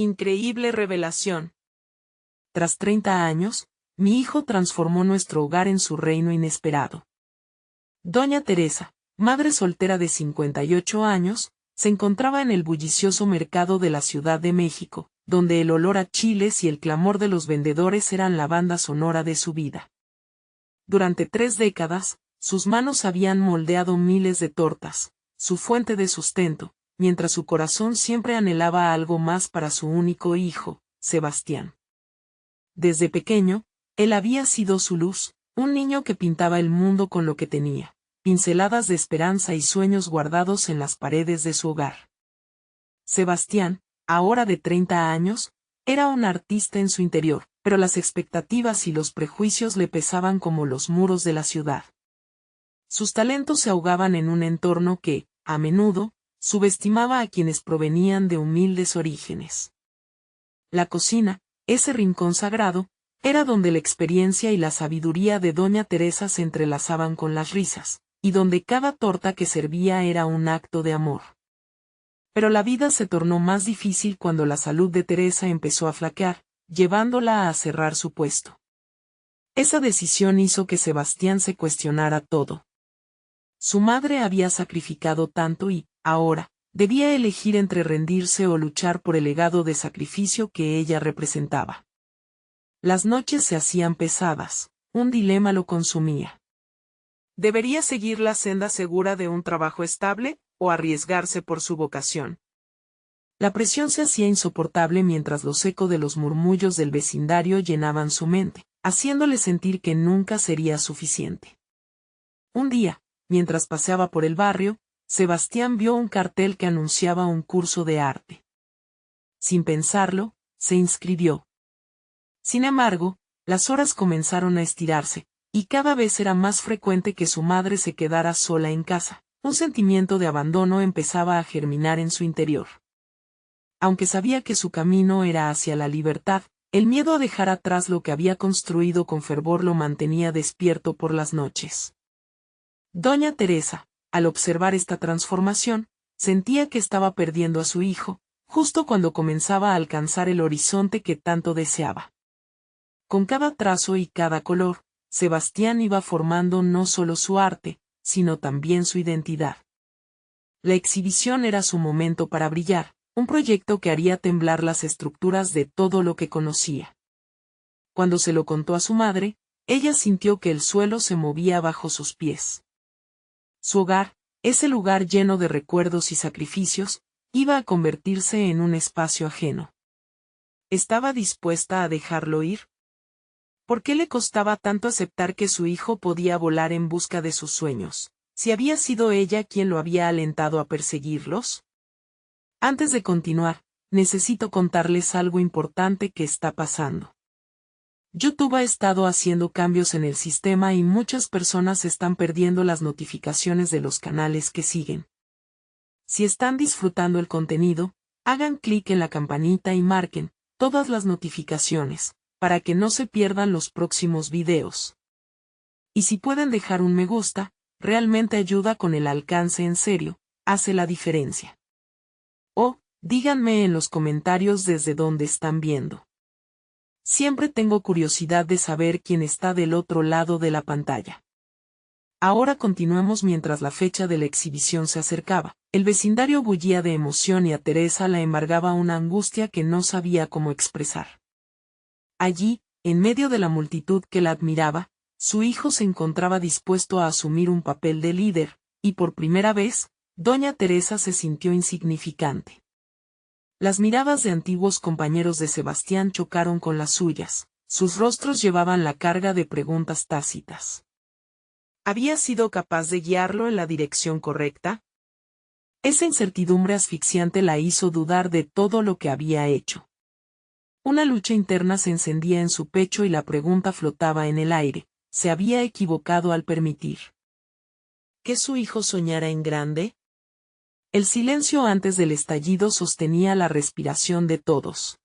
Increíble revelación. Tras 30 años, mi hijo transformó nuestro hogar en su reino inesperado. Doña Teresa, madre soltera de 58 años, se encontraba en el bullicioso mercado de la Ciudad de México, donde el olor a chiles y el clamor de los vendedores eran la banda sonora de su vida. Durante 3 décadas, sus manos habían moldeado miles de tortas, su fuente de sustento, mientras su corazón siempre anhelaba algo más para su único hijo, Sebastián. Desde pequeño, él había sido su luz, un niño que pintaba el mundo con lo que tenía, pinceladas de esperanza y sueños guardados en las paredes de su hogar. Sebastián, ahora de 30 años, era un artista en su interior, pero las expectativas y los prejuicios le pesaban como los muros de la ciudad. Sus talentos se ahogaban en un entorno que, a menudo, subestimaba a quienes provenían de humildes orígenes. La cocina, ese rincón sagrado, era donde la experiencia y la sabiduría de Doña Teresa se entrelazaban con las risas, y donde cada torta que servía era un acto de amor. Pero la vida se tornó más difícil cuando la salud de Teresa empezó a flaquear, llevándola a cerrar su puesto. Esa decisión hizo que Sebastián se cuestionara todo. Su madre había sacrificado tanto y, ahora, debía elegir entre rendirse o luchar por el legado de sacrificio que ella representaba. Las noches se hacían pesadas, un dilema lo consumía. ¿Debería seguir la senda segura de un trabajo estable, o arriesgarse por su vocación? La presión se hacía insoportable mientras los ecos de los murmullos del vecindario llenaban su mente, haciéndole sentir que nunca sería suficiente. Un día, mientras paseaba por el barrio, Sebastián vio un cartel que anunciaba un curso de arte. Sin pensarlo, se inscribió. Sin embargo, las horas comenzaron a estirarse, y cada vez era más frecuente que su madre se quedara sola en casa. Un sentimiento de abandono empezaba a germinar en su interior. Aunque sabía que su camino era hacia la libertad, el miedo a dejar atrás lo que había construido con fervor lo mantenía despierto por las noches. Doña Teresa, al observar esta transformación, sentía que estaba perdiendo a su hijo, justo cuando comenzaba a alcanzar el horizonte que tanto deseaba. Con cada trazo y cada color, Sebastián iba formando no solo su arte, sino también su identidad. La exhibición era su momento para brillar, un proyecto que haría temblar las estructuras de todo lo que conocía. Cuando se lo contó a su madre, ella sintió que el suelo se movía bajo sus pies. Su hogar, ese lugar lleno de recuerdos y sacrificios, iba a convertirse en un espacio ajeno. ¿Estaba dispuesta a dejarlo ir? ¿Por qué le costaba tanto aceptar que su hijo podía volar en busca de sus sueños, si había sido ella quien lo había alentado a perseguirlos? Antes de continuar, necesito contarles algo importante que está pasando. YouTube ha estado haciendo cambios en el sistema y muchas personas están perdiendo las notificaciones de los canales que siguen. Si están disfrutando el contenido, hagan clic en la campanita y marquen todas las notificaciones, para que no se pierdan los próximos videos. Y si pueden dejar un me gusta, realmente ayuda con el alcance en serio, hace la diferencia. O, díganme en los comentarios desde dónde están viendo. Siempre tengo curiosidad de saber quién está del otro lado de la pantalla. Ahora continuemos mientras la fecha de la exhibición se acercaba. El vecindario bullía de emoción y a Teresa la embargaba una angustia que no sabía cómo expresar. Allí, en medio de la multitud que la admiraba, su hijo se encontraba dispuesto a asumir un papel de líder, y por primera vez, Doña Teresa se sintió insignificante. Las miradas de antiguos compañeros de Sebastián chocaron con las suyas, sus rostros llevaban la carga de preguntas tácitas. ¿Había sido capaz de guiarlo en la dirección correcta? Esa incertidumbre asfixiante la hizo dudar de todo lo que había hecho. Una lucha interna se encendía en su pecho y la pregunta flotaba en el aire, ¿se había equivocado al permitir que su hijo soñara en grande? El silencio antes del estallido sostenía la respiración de todos.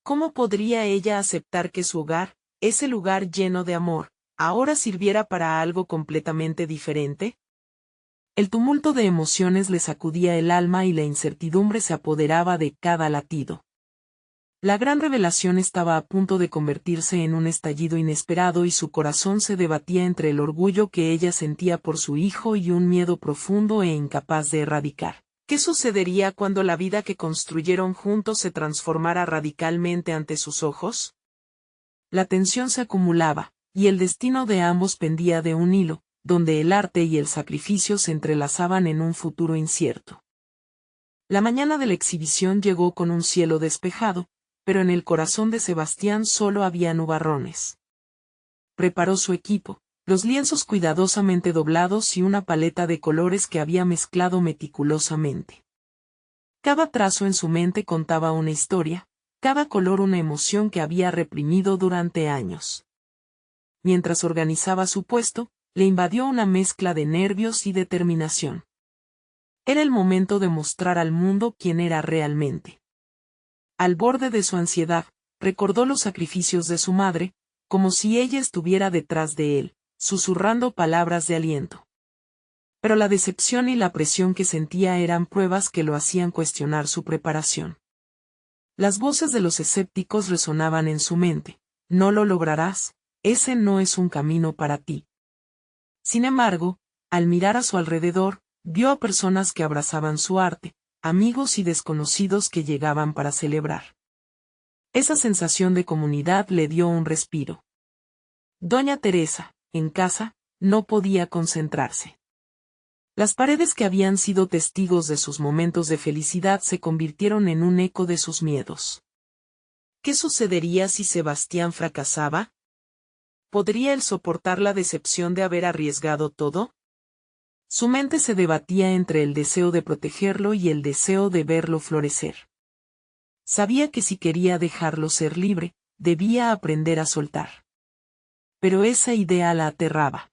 ¿Cómo podría ella aceptar que su hogar, ese lugar lleno de amor, ahora sirviera para algo completamente diferente? El tumulto de emociones le sacudía el alma y la incertidumbre se apoderaba de cada latido. La gran revelación estaba a punto de convertirse en un estallido inesperado y su corazón se debatía entre el orgullo que ella sentía por su hijo y un miedo profundo e incapaz de erradicar. ¿Qué sucedería cuando la vida que construyeron juntos se transformara radicalmente ante sus ojos? La tensión se acumulaba, y el destino de ambos pendía de un hilo, donde el arte y el sacrificio se entrelazaban en un futuro incierto. La mañana de la exhibición llegó con un cielo despejado, pero en el corazón de Sebastián solo había nubarrones. Preparó su equipo, los lienzos cuidadosamente doblados y una paleta de colores que había mezclado meticulosamente. Cada trazo en su mente contaba una historia, cada color una emoción que había reprimido durante años. Mientras organizaba su puesto, le invadió una mezcla de nervios y determinación. Era el momento de mostrar al mundo quién era realmente. Al borde de su ansiedad, recordó los sacrificios de su madre, como si ella estuviera detrás de él, susurrando palabras de aliento. Pero la decepción y la presión que sentía eran pruebas que lo hacían cuestionar su preparación. Las voces de los escépticos resonaban en su mente: no lo lograrás, ese no es un camino para ti. Sin embargo, al mirar a su alrededor, vio a personas que abrazaban su arte, amigos y desconocidos que llegaban para celebrar. Esa sensación de comunidad le dio un respiro. Doña Teresa, en casa, no podía concentrarse. Las paredes que habían sido testigos de sus momentos de felicidad se convirtieron en un eco de sus miedos. ¿Qué sucedería si Sebastián fracasaba? ¿Podría él soportar la decepción de haber arriesgado todo? Su mente se debatía entre el deseo de protegerlo y el deseo de verlo florecer. Sabía que si quería dejarlo ser libre, debía aprender a soltar. Pero esa idea la aterraba.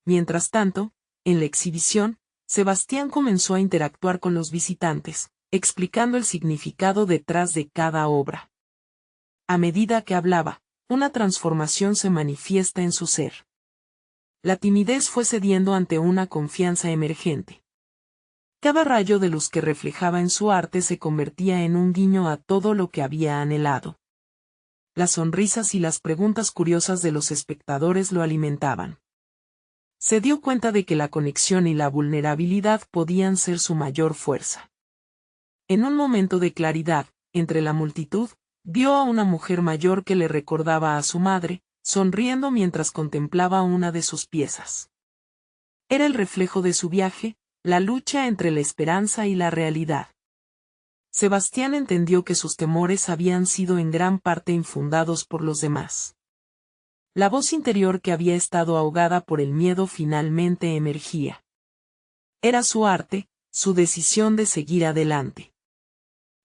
Mientras tanto, en la exhibición, Sebastián comenzó a interactuar con los visitantes, explicando el significado detrás de cada obra. A medida que hablaba, una transformación se manifiesta en su ser. La timidez fue cediendo ante una confianza emergente. Cada rayo de luz que reflejaba en su arte se convertía en un guiño a todo lo que había anhelado. Las sonrisas y las preguntas curiosas de los espectadores lo alimentaban. Se dio cuenta de que la conexión y la vulnerabilidad podían ser su mayor fuerza. En un momento de claridad, entre la multitud, vio a una mujer mayor que le recordaba a su madre, sonriendo mientras contemplaba una de sus piezas. Era el reflejo de su viaje, la lucha entre la esperanza y la realidad. Sebastián entendió que sus temores habían sido en gran parte infundados por los demás. La voz interior que había estado ahogada por el miedo finalmente emergía. Era su arte, su decisión de seguir adelante.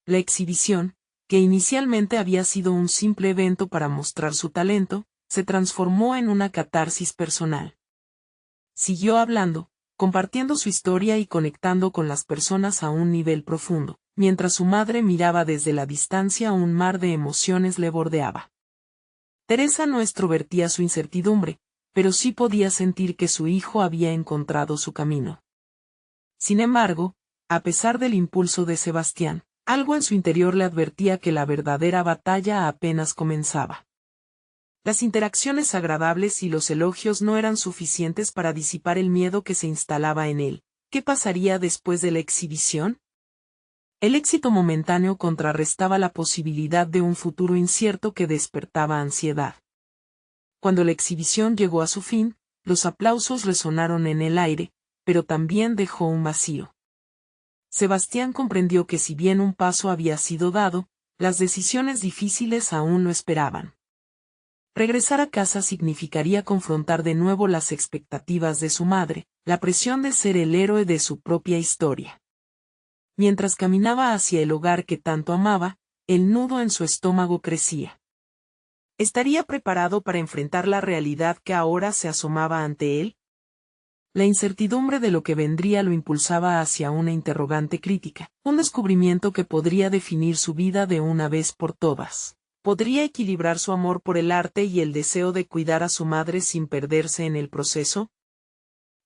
La exhibición, que inicialmente había sido un simple evento para mostrar su talento, se transformó en una catarsis personal. Siguió hablando, compartiendo su historia y conectando con las personas a un nivel profundo, mientras su madre miraba desde la distancia. Un mar de emociones le bordeaba. Teresa no extrovertía su incertidumbre, pero sí podía sentir que su hijo había encontrado su camino. Sin embargo, a pesar del impulso de Sebastián, algo en su interior le advertía que la verdadera batalla apenas comenzaba. Las interacciones agradables y los elogios no eran suficientes para disipar el miedo que se instalaba en él. ¿Qué pasaría después de la exhibición? El éxito momentáneo contrarrestaba la posibilidad de un futuro incierto que despertaba ansiedad. Cuando la exhibición llegó a su fin, los aplausos resonaron en el aire, pero también dejó un vacío. Sebastián comprendió que si bien un paso había sido dado, las decisiones difíciles aún lo esperaban. Regresar a casa significaría confrontar de nuevo las expectativas de su madre, la presión de ser el héroe de su propia historia. Mientras caminaba hacia el hogar que tanto amaba, el nudo en su estómago crecía. ¿Estaría preparado para enfrentar la realidad que ahora se asomaba ante él? La incertidumbre de lo que vendría lo impulsaba hacia una interrogante crítica, un descubrimiento que podría definir su vida de una vez por todas. ¿Podría equilibrar su amor por el arte y el deseo de cuidar a su madre sin perderse en el proceso?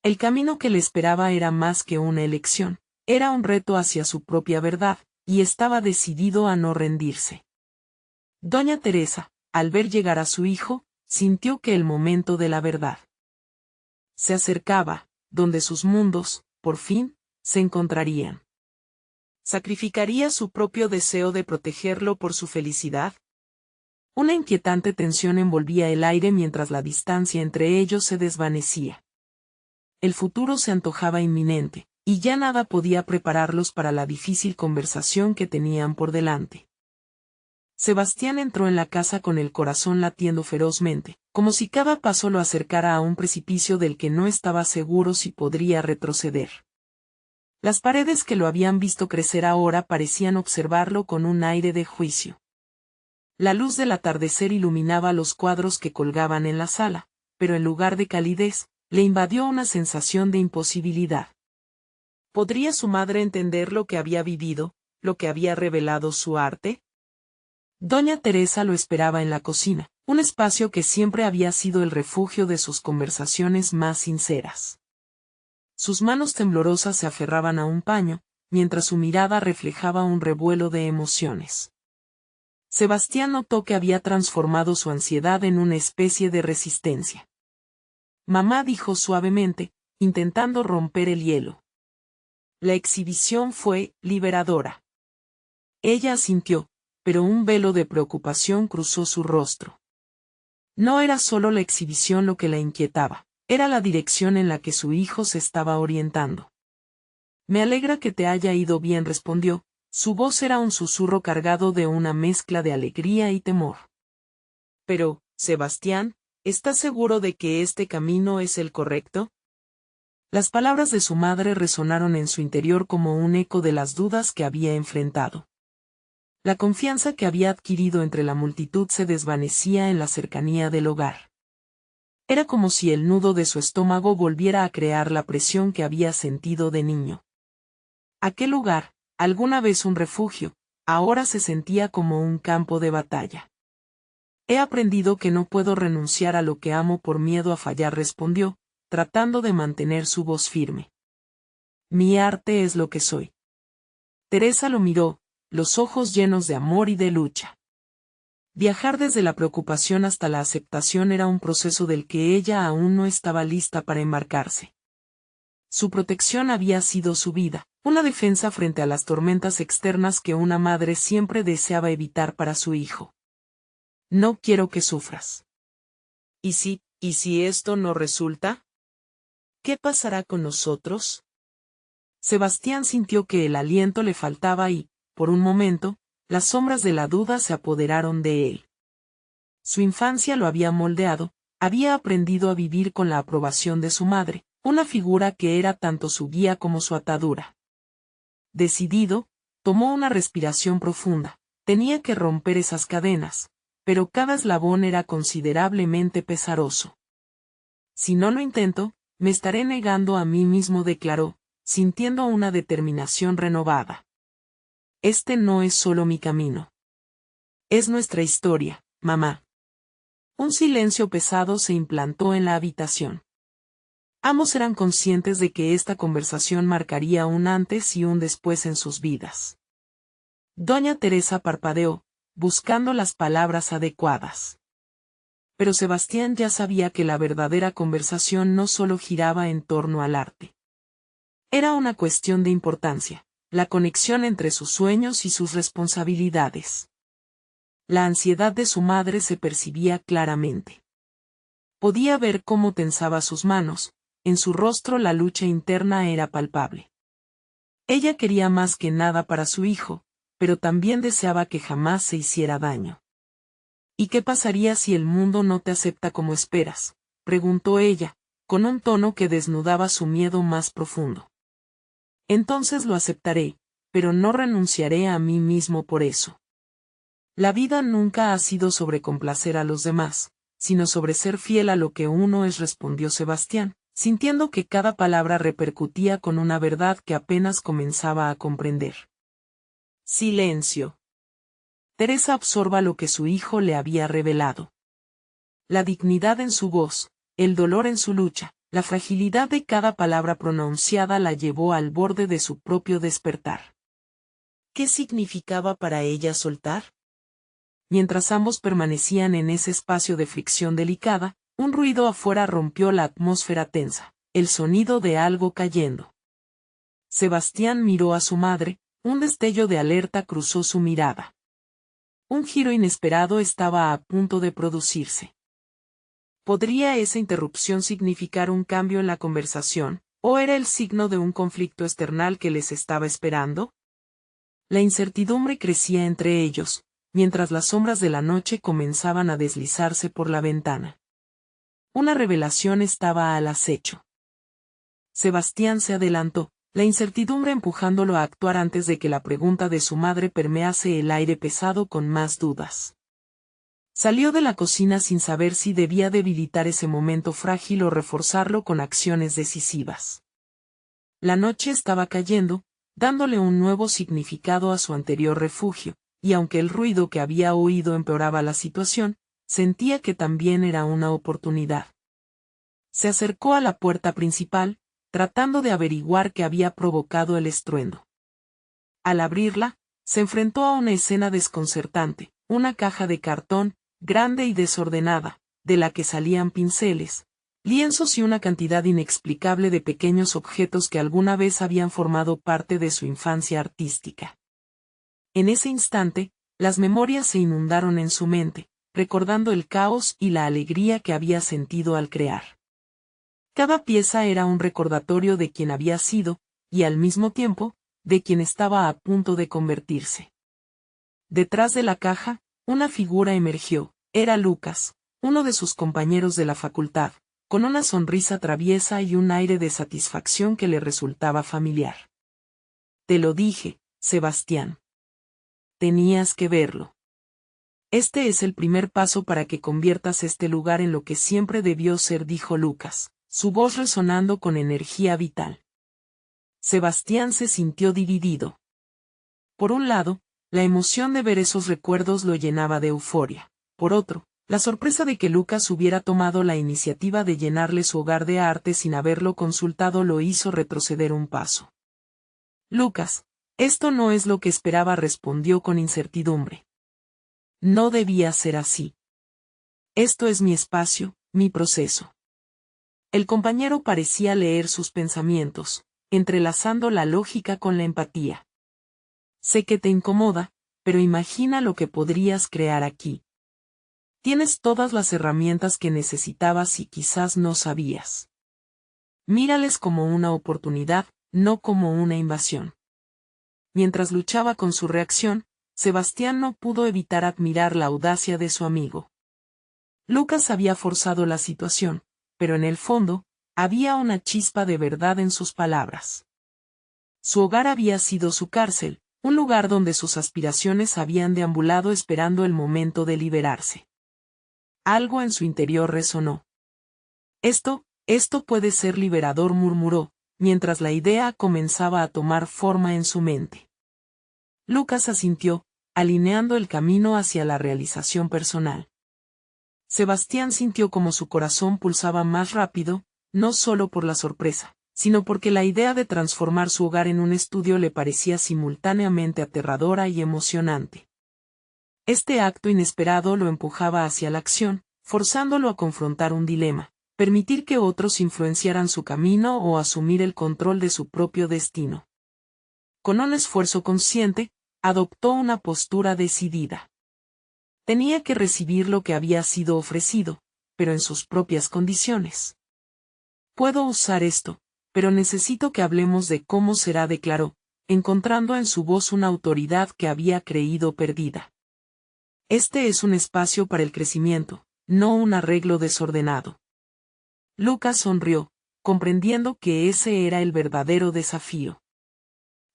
El camino que le esperaba era más que una elección, era un reto hacia su propia verdad, y estaba decidido a no rendirse. Doña Teresa, al ver llegar a su hijo, sintió que el momento de la verdad se acercaba, donde sus mundos, por fin, se encontrarían. ¿Sacrificaría su propio deseo de protegerlo por su felicidad? Una inquietante tensión envolvía el aire mientras la distancia entre ellos se desvanecía. El futuro se antojaba inminente, y ya nada podía prepararlos para la difícil conversación que tenían por delante. Sebastián entró en la casa con el corazón latiendo ferozmente, como si cada paso lo acercara a un precipicio del que no estaba seguro si podría retroceder. Las paredes que lo habían visto crecer ahora parecían observarlo con un aire de juicio. La luz del atardecer iluminaba los cuadros que colgaban en la sala, pero en lugar de calidez, le invadió una sensación de imposibilidad. ¿Podría su madre entender lo que había vivido, lo que había revelado su arte? Doña Teresa lo esperaba en la cocina, un espacio que siempre había sido el refugio de sus conversaciones más sinceras. Sus manos temblorosas se aferraban a un paño, mientras su mirada reflejaba un revuelo de emociones. Sebastián notó que había transformado su ansiedad en una especie de resistencia. Mamá dijo suavemente, intentando romper el hielo. La exhibición fue liberadora. Ella asintió, pero un velo de preocupación cruzó su rostro. No era solo la exhibición lo que la inquietaba, era la dirección en la que su hijo se estaba orientando. Me alegra que te haya ido bien, respondió, su voz era un susurro cargado de una mezcla de alegría y temor. Pero, Sebastián, ¿estás seguro de que este camino es el correcto? Las palabras de su madre resonaron en su interior como un eco de las dudas que había enfrentado. La confianza que había adquirido entre la multitud se desvanecía en la cercanía del hogar. Era como si el nudo de su estómago volviera a crear la presión que había sentido de niño. Aquel lugar, alguna vez un refugio, ahora se sentía como un campo de batalla. He aprendido que no puedo renunciar a lo que amo por miedo a fallar, respondió, tratando de mantener su voz firme. Mi arte es lo que soy. Teresa lo miró, los ojos llenos de amor y de lucha. Viajar desde la preocupación hasta la aceptación era un proceso del que ella aún no estaba lista para embarcarse. Su protección había sido su vida, una defensa frente a las tormentas externas que una madre siempre deseaba evitar para su hijo. No quiero que sufras. ¿Y si esto no resulta? ¿Qué pasará con nosotros? Sebastián sintió que el aliento le faltaba y, por un momento, las sombras de la duda se apoderaron de él. Su infancia lo había moldeado, había aprendido a vivir con la aprobación de su madre, una figura que era tanto su guía como su atadura. Decidido, tomó una respiración profunda, tenía que romper esas cadenas, pero cada eslabón era considerablemente pesaroso. Si no lo intento, me estaré negando a mí mismo, declaró, sintiendo una determinación renovada. Este no es solo mi camino. Es nuestra historia, mamá. Un silencio pesado se implantó en la habitación. Ambos eran conscientes de que esta conversación marcaría un antes y un después en sus vidas. Doña Teresa parpadeó, buscando las palabras adecuadas. Pero Sebastián ya sabía que la verdadera conversación no solo giraba en torno al arte. Era una cuestión de importancia, la conexión entre sus sueños y sus responsabilidades. La ansiedad de su madre se percibía claramente. Podía ver cómo tensaba sus manos, en su rostro la lucha interna era palpable. Ella quería más que nada para su hijo, pero también deseaba que jamás se hiciera daño. ¿Y qué pasaría si el mundo no te acepta como esperas?, preguntó ella, con un tono que desnudaba su miedo más profundo. Entonces lo aceptaré, pero no renunciaré a mí mismo por eso. La vida nunca ha sido sobre complacer a los demás, sino sobre ser fiel a lo que uno es, respondió Sebastián, sintiendo que cada palabra repercutía con una verdad que apenas comenzaba a comprender. Silencio. Teresa absorba lo que su hijo le había revelado. La dignidad en su voz, el dolor en su lucha, la fragilidad de cada palabra pronunciada la llevó al borde de su propio despertar. ¿Qué significaba para ella soltar? Mientras ambos permanecían en ese espacio de fricción delicada, un ruido afuera rompió la atmósfera tensa, el sonido de algo cayendo. Sebastián miró a su madre, un destello de alerta cruzó su mirada. Un giro inesperado estaba a punto de producirse. ¿Podría esa interrupción significar un cambio en la conversación, o era el signo de un conflicto external que les estaba esperando? La incertidumbre crecía entre ellos, mientras las sombras de la noche comenzaban a deslizarse por la ventana. Una revelación estaba al acecho. Sebastián se adelantó, la incertidumbre empujándolo a actuar antes de que la pregunta de su madre permease el aire pesado con más dudas. Salió de la cocina sin saber si debía debilitar ese momento frágil o reforzarlo con acciones decisivas. La noche estaba cayendo, dándole un nuevo significado a su anterior refugio, y aunque el ruido que había oído empeoraba la situación, sentía que también era una oportunidad. Se acercó a la puerta principal, tratando de averiguar qué había provocado el estruendo. Al abrirla, se enfrentó a una escena desconcertante, una caja de cartón, grande y desordenada, de la que salían pinceles, lienzos y una cantidad inexplicable de pequeños objetos que alguna vez habían formado parte de su infancia artística. En ese instante, las memorias se inundaron en su mente, recordando el caos y la alegría que había sentido al crear. Cada pieza era un recordatorio de quien había sido, y al mismo tiempo, de quien estaba a punto de convertirse. Detrás de la caja, una figura emergió, era Lucas, uno de sus compañeros de la facultad, con una sonrisa traviesa y un aire de satisfacción que le resultaba familiar. Te lo dije, Sebastián. Tenías que verlo. Este es el primer paso para que conviertas este lugar en lo que siempre debió ser, dijo Lucas, su voz resonando con energía vital. Sebastián se sintió dividido. Por un lado, la emoción de ver esos recuerdos lo llenaba de euforia. Por otro, la sorpresa de que Lucas hubiera tomado la iniciativa de llenarle su hogar de arte sin haberlo consultado lo hizo retroceder un paso. Lucas, esto no es lo que esperaba, respondió con incertidumbre. No debía ser así. Esto es mi espacio, mi proceso. El compañero parecía leer sus pensamientos, entrelazando la lógica con la empatía. Sé que te incomoda, pero imagina lo que podrías crear aquí. Tienes todas las herramientas que necesitabas y quizás no sabías. Mírales como una oportunidad, no como una invasión. Mientras luchaba con su reacción, Sebastián no pudo evitar admirar la audacia de su amigo. Lucas había forzado la situación, pero en el fondo, había una chispa de verdad en sus palabras. Su hogar había sido su cárcel, un lugar donde sus aspiraciones habían deambulado esperando el momento de liberarse. Algo en su interior resonó. Esto puede ser liberador, murmuró, mientras la idea comenzaba a tomar forma en su mente. Lucas asintió, alineando el camino hacia la realización personal. Sebastián sintió como su corazón pulsaba más rápido, no solo por la sorpresa, sino porque la idea de transformar su hogar en un estudio le parecía simultáneamente aterradora y emocionante. Este acto inesperado lo empujaba hacia la acción, forzándolo a confrontar un dilema, permitir que otros influenciaran su camino o asumir el control de su propio destino. Con un esfuerzo consciente, adoptó una postura decidida. Tenía que recibir lo que había sido ofrecido, pero en sus propias condiciones. Puedo usar esto, pero necesito que hablemos de cómo será, declaró, encontrando en su voz una autoridad que había creído perdida. Este es un espacio para el crecimiento, no un arreglo desordenado. Lucas sonrió, comprendiendo que ese era el verdadero desafío.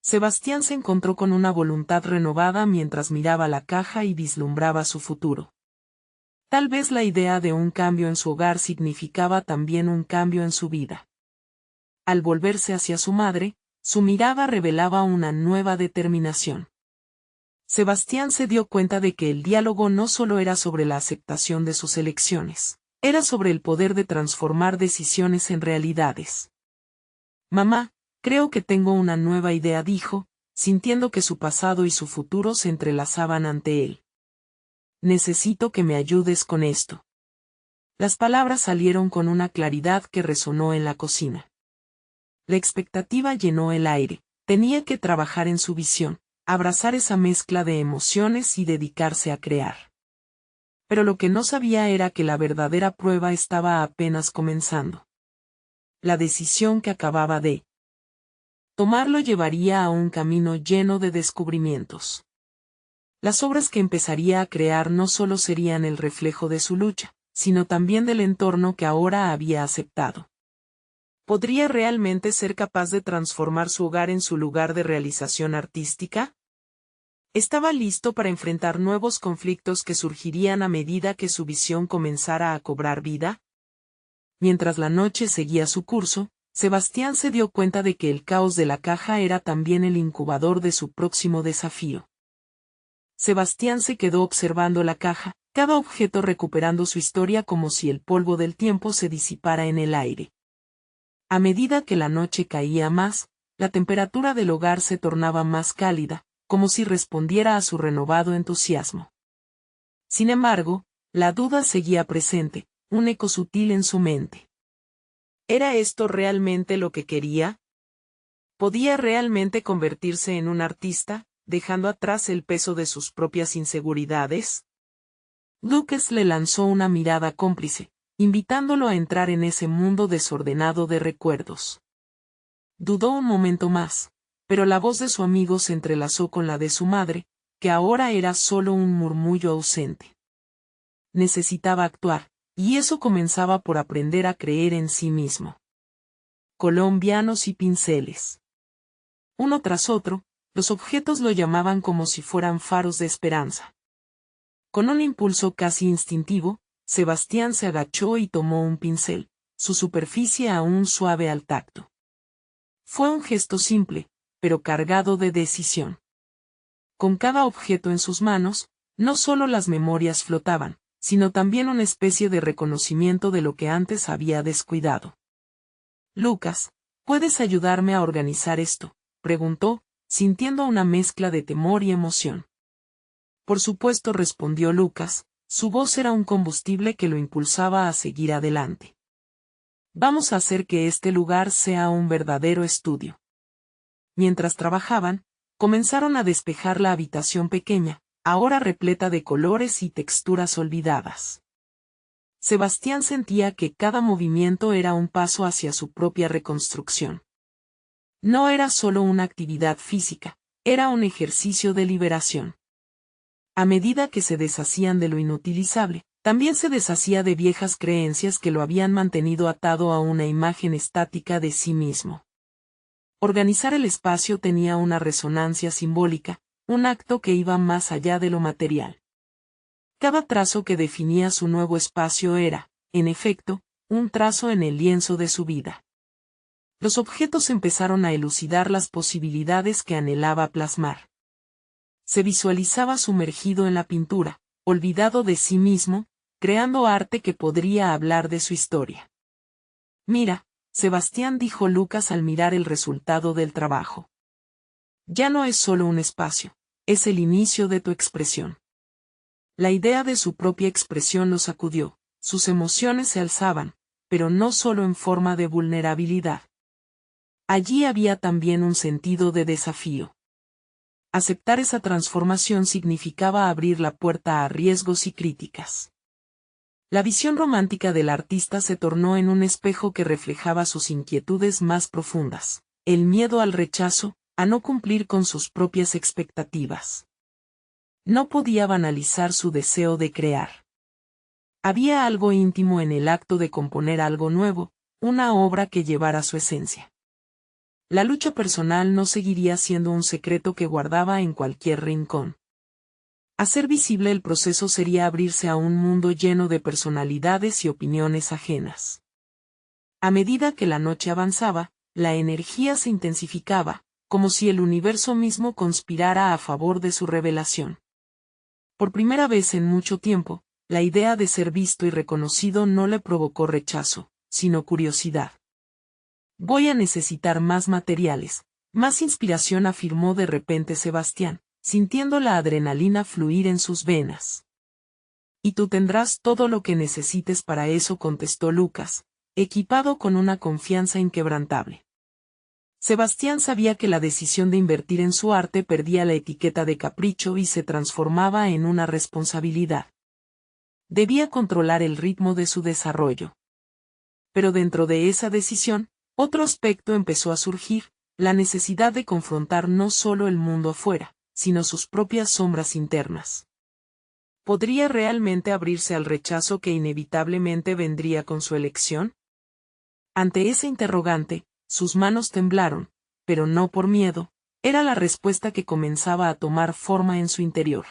Sebastián se encontró con una voluntad renovada mientras miraba la caja y vislumbraba su futuro. Tal vez la idea de un cambio en su hogar significaba también un cambio en su vida. Al volverse hacia su madre, su mirada revelaba una nueva determinación. Sebastián se dio cuenta de que el diálogo no solo era sobre la aceptación de sus elecciones, era sobre el poder de transformar decisiones en realidades. Mamá, creo que tengo una nueva idea, dijo, sintiendo que su pasado y su futuro se entrelazaban ante él. necesito que me ayudes con esto. Las palabras salieron con una claridad que resonó en la cocina. La expectativa llenó el aire. Tenía que trabajar en su visión, abrazar esa mezcla de emociones y dedicarse a crear. Pero lo que no sabía era que la verdadera prueba estaba apenas comenzando. La decisión que acababa de tomar lo llevaría a un camino lleno de descubrimientos. Las obras que empezaría a crear no solo serían el reflejo de su lucha, sino también del entorno que ahora había aceptado. ¿Podría realmente ser capaz de transformar su hogar en su lugar de realización artística? Estaba listo para enfrentar nuevos conflictos que surgirían a medida que su visión comenzara a cobrar vida. Mientras la noche seguía su curso, Sebastián se dio cuenta de que el caos de la caja era también el incubador de su próximo desafío. Sebastián se quedó observando la caja, cada objeto recuperando su historia como si el polvo del tiempo se disipara en el aire. A medida que la noche caía más, la temperatura del hogar se tornaba más cálida, como si respondiera a su renovado entusiasmo. Sin embargo, la duda seguía presente, un eco sutil en su mente. ¿Era esto realmente lo que quería? ¿Podía realmente convertirse en un artista, dejando atrás el peso de sus propias inseguridades? Lucas le lanzó una mirada cómplice, invitándolo a entrar en ese mundo desordenado de recuerdos. Dudó un momento más, pero la voz de su amigo se entrelazó con la de su madre, que ahora era solo un murmullo ausente. Necesitaba actuar, y eso comenzaba por aprender a creer en sí mismo. Colombianos y pinceles. Uno tras otro, los objetos lo llamaban como si fueran faros de esperanza. Con un impulso casi instintivo, Sebastián se agachó y tomó un pincel, su superficie aún suave al tacto. Fue un gesto simple, pero cargado de decisión. Con cada objeto en sus manos, no solo las memorias flotaban, sino también una especie de reconocimiento de lo que antes había descuidado. Lucas, ¿puedes ayudarme a organizar esto?, preguntó, sintiendo una mezcla de temor y emoción. Por supuesto, respondió Lucas, su voz era un combustible que lo impulsaba a seguir adelante. Vamos a hacer que este lugar sea un verdadero estudio. Mientras trabajaban, comenzaron a despejar la habitación pequeña, ahora repleta de colores y texturas olvidadas. Sebastián sentía que cada movimiento era un paso hacia su propia reconstrucción. No era solo una actividad física, era un ejercicio de liberación. A medida que se deshacían de lo inutilizable, también se deshacía de viejas creencias que lo habían mantenido atado a una imagen estática de sí mismo. Organizar el espacio tenía una resonancia simbólica, un acto que iba más allá de lo material. Cada trazo que definía su nuevo espacio era, en efecto, un trazo en el lienzo de su vida. Los objetos empezaron a elucidar las posibilidades que anhelaba plasmar. Se visualizaba sumergido en la pintura, olvidado de sí mismo, creando arte que podría hablar de su historia. Mira, Sebastián, dijo Lucas al mirar el resultado del trabajo. Ya no es solo un espacio, es el inicio de tu expresión. La idea de su propia expresión lo sacudió, sus emociones se alzaban, pero no solo en forma de vulnerabilidad. Allí había también un sentido de desafío. Aceptar esa transformación significaba abrir la puerta a riesgos y críticas. La visión romántica del artista se tornó en un espejo que reflejaba sus inquietudes más profundas, el miedo al rechazo, a no cumplir con sus propias expectativas. No podía banalizar su deseo de crear. Había algo íntimo en el acto de componer algo nuevo, una obra que llevara su esencia. La lucha personal no seguiría siendo un secreto que guardaba en cualquier rincón. Hacer visible el proceso sería abrirse a un mundo lleno de personalidades y opiniones ajenas. A medida que la noche avanzaba, la energía se intensificaba, como si el universo mismo conspirara a favor de su revelación. Por primera vez en mucho tiempo, la idea de ser visto y reconocido no le provocó rechazo, sino curiosidad. Voy a necesitar más materiales, más inspiración, afirmó de repente Sebastián, sintiendo la adrenalina fluir en sus venas. Y tú tendrás todo lo que necesites para eso, contestó Lucas, equipado con una confianza inquebrantable. Sebastián sabía que la decisión de invertir en su arte perdía la etiqueta de capricho y se transformaba en una responsabilidad. Debía controlar el ritmo de su desarrollo. Pero dentro de esa decisión, otro aspecto empezó a surgir, la necesidad de confrontar no solo el mundo afuera, sino sus propias sombras internas. ¿Podría realmente abrirse al rechazo que inevitablemente vendría con su elección? Ante ese interrogante, sus manos temblaron, pero no por miedo, era la respuesta que comenzaba a tomar forma en su interior.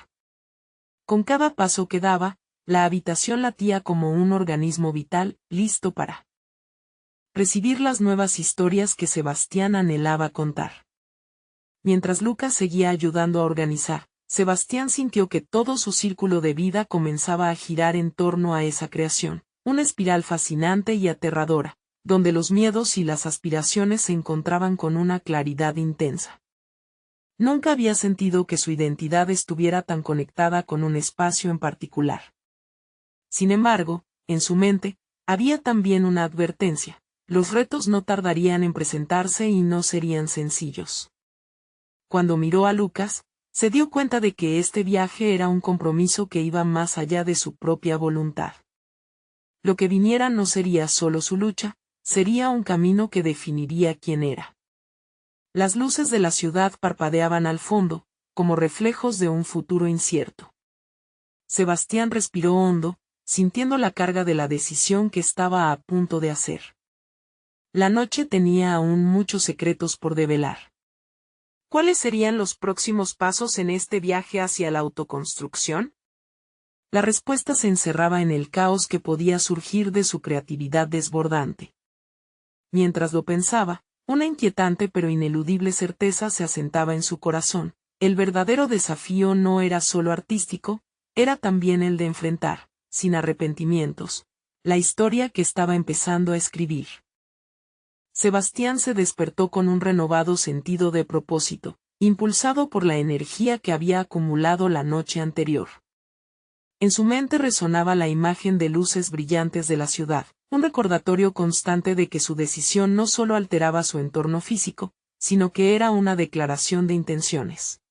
Con cada paso que daba, la habitación latía como un organismo vital, listo para recibir las nuevas historias que Sebastián anhelaba contar. Mientras Lucas seguía ayudando a organizar, Sebastián sintió que todo su círculo de vida comenzaba a girar en torno a esa creación, una espiral fascinante y aterradora, donde los miedos y las aspiraciones se encontraban con una claridad intensa. Nunca había sentido que su identidad estuviera tan conectada con un espacio en particular. Sin embargo, en su mente, había también una advertencia: los retos no tardarían en presentarse y no serían sencillos. Cuando miró a Lucas, se dio cuenta de que este viaje era un compromiso que iba más allá de su propia voluntad. Lo que viniera no sería solo su lucha, sería un camino que definiría quién era. Las luces de la ciudad parpadeaban al fondo, como reflejos de un futuro incierto. Sebastián respiró hondo, sintiendo la carga de la decisión que estaba a punto de hacer. La noche tenía aún muchos secretos por develar. ¿Cuáles serían los próximos pasos en este viaje hacia la autoconstrucción? La respuesta se encerraba en el caos que podía surgir de su creatividad desbordante. Mientras lo pensaba, una inquietante pero ineludible certeza se asentaba en su corazón: el verdadero desafío no era solo artístico, era también el de enfrentar, sin arrepentimientos, la historia que estaba empezando a escribir. Sebastián se despertó con un renovado sentido de propósito, impulsado por la energía que había acumulado la noche anterior. En su mente resonaba la imagen de luces brillantes de la ciudad, un recordatorio constante de que su decisión no solo alteraba su entorno físico, sino que era una declaración de intenciones.